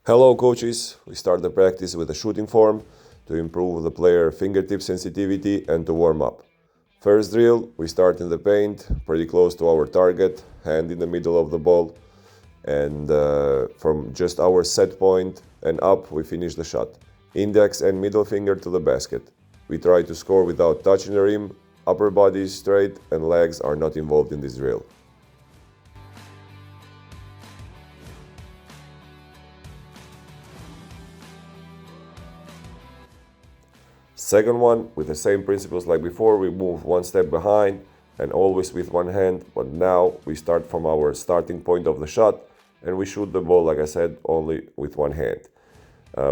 Hello coaches, we start the practice with a shooting form to improve the player fingertip sensitivity and to warm up. First drill, we start in the paint, pretty close to our target, hand in the middle of the ball, and from just our set point and up we finish the shot. Index and middle finger to the basket. We try to score without touching the rim, upper body is straight and legs are not involved in this drill. Second one, with the same principles like before, we move one step behind and always with one hand, but now we start from our starting point of the shot and we shoot the ball, like I said, only with one hand.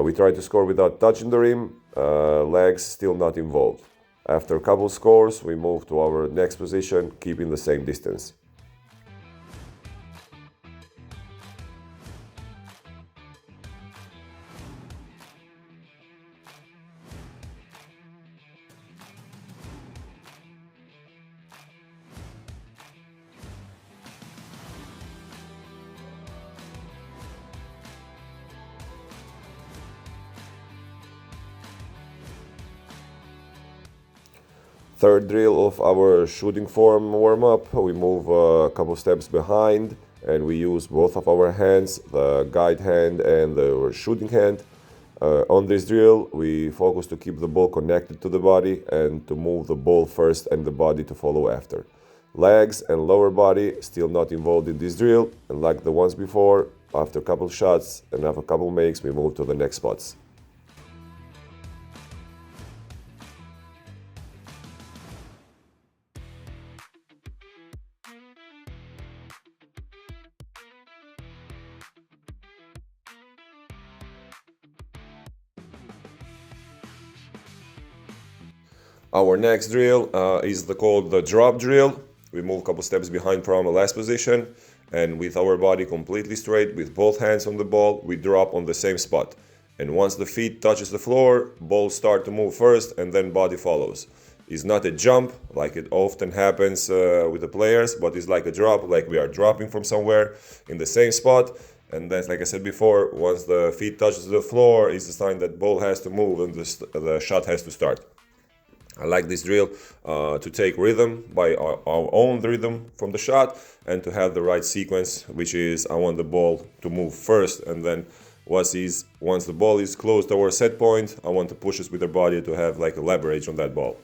We try to score without touching the rim, legs still not involved. After a couple scores, we move to our next position, keeping the same distance. Third drill of our shooting form warm-up, we move a couple steps behind and we use both of our hands, the guide hand and the shooting hand. On this drill, we focus to keep the ball connected to the body and to move the ball first and the body to follow after. Legs and lower body still not involved in this drill, and like the ones before, after a couple shots and after a couple makes, we move to the next spots. Our next drill is called the drop drill. We move a couple steps behind from the last position and with our body completely straight, with both hands on the ball, we drop on the same spot. And once the feet touches the floor, ball start to move first and then body follows. It's not a jump like it often happens with the players, but it's like a drop, like we are dropping from somewhere in the same spot. And then, like I said before, once the feet touches the floor, it's a sign that ball has to move and the shot has to start. I like this drill to take rhythm by our own rhythm from the shot and to have the right sequence, which is I want the ball to move first, and then once the ball is close to our set point, I want to push us with the body to have like a leverage on that ball.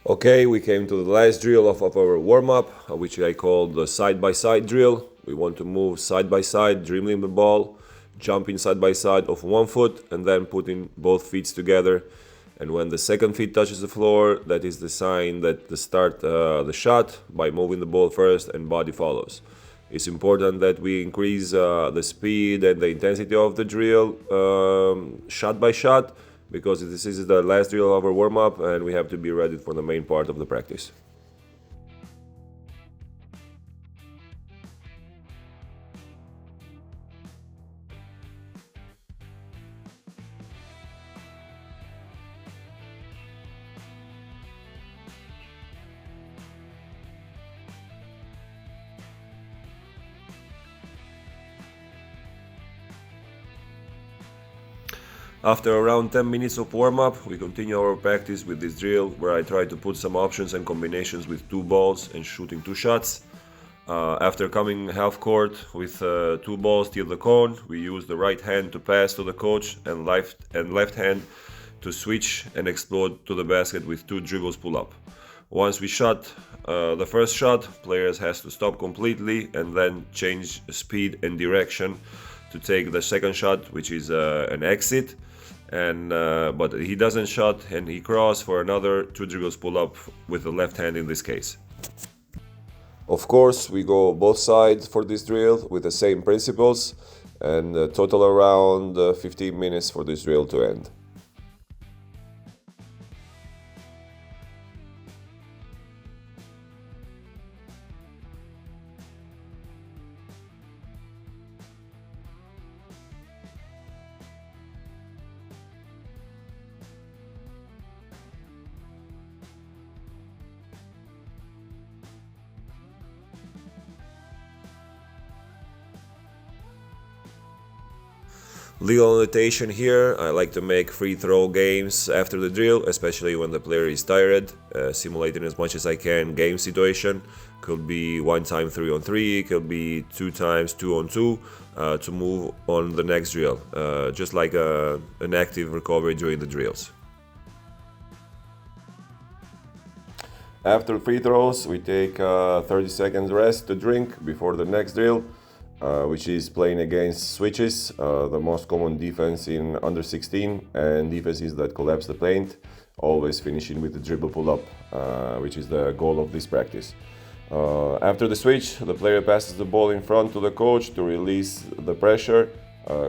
Okay, we came to the last drill of our warm-up, which I call the side-by-side drill. We want to move side by side, dribbling the ball, jumping side by side of one foot and then putting both feet together, and when the second feet touches the floor, that is the sign that to start the shot by moving the ball first and body follows. It's important that we increase the speed and the intensity of the drill shot by shot, because this is the last drill of our warm-up and we have to be ready for the main part of the practice. After around 10 minutes of warm-up, we continue our practice with this drill where I try to put some options and combinations with two balls and shooting two shots. After coming half court with two balls till the cone, we use the right hand to pass to the coach and left hand to switch and explode to the basket with two dribbles pull-up. Once we shot the first shot, players has to stop completely and then change speed and direction to take the second shot, which is an exit. But he doesn't shot and he cross for another two dribbles pull up with the left hand in this case. Of course, we go both sides for this drill with the same principles, and total around 15 minutes for this drill to end. Legal notation here, I like to make free throw games after the drill, especially when the player is tired, simulating as much as I can game situation. Could be 1 time 3-on-3, could be 2 times 2-on-2 to move on the next drill, just like an active recovery during the drills. After free throws, we take 30 seconds rest to drink before the next drill, which is playing against switches, the most common defense in under 16, and defenses that collapse the paint, always finishing with the dribble pull-up, which is the goal of this practice. After the switch, the player passes the ball in front to the coach to release the pressure.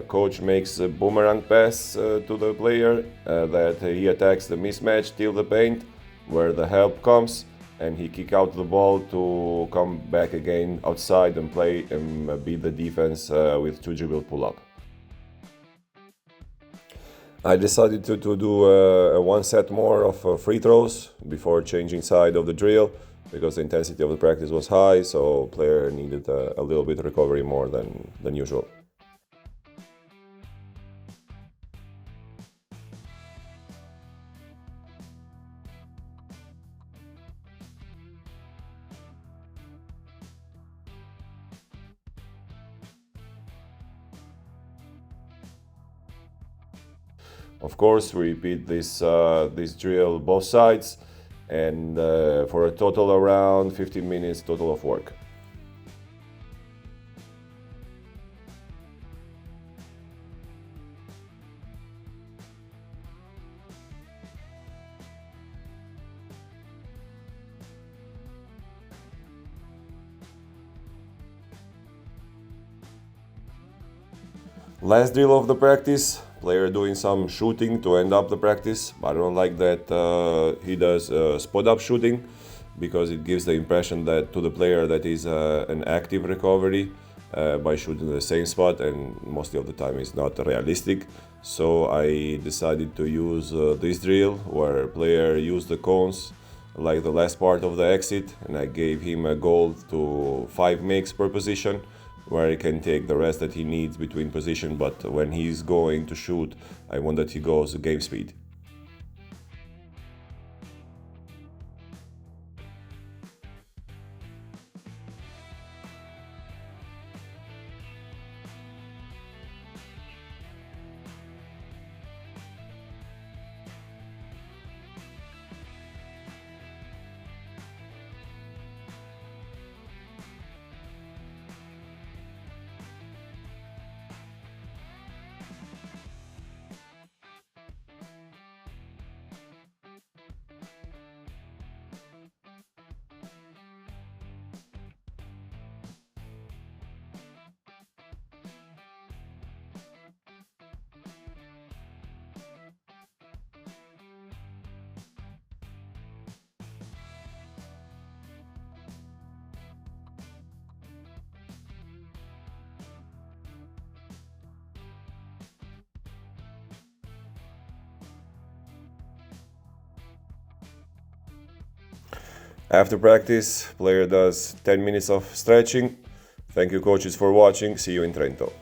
Coach makes a boomerang pass to the player that he attacks the mismatch till the paint, where the help comes, and he kick out the ball to come back again outside and play and beat the defense with 2 dribble pull-up. I decided to do a 1 set more of free throws before changing side of the drill, because the intensity of the practice was high, so player needed a little bit recovery more than usual. Of course, we repeat this drill both sides, and for a total around 15 minutes total of work. Last drill of the practice, player doing some shooting to end up the practice. I don't like that he does spot up shooting, because it gives the impression that to the player that is an active recovery by shooting the same spot, and most of the time it's not realistic. So I decided to use this drill where player used the cones like the last part of the exit, and I gave him a goal to 5 makes per position, where he can take the rest that he needs between position, but when he's going to shoot, I want that he goes game speed. After practice, player does 10 minutes of stretching. Thank you coaches for watching. See you in Trento.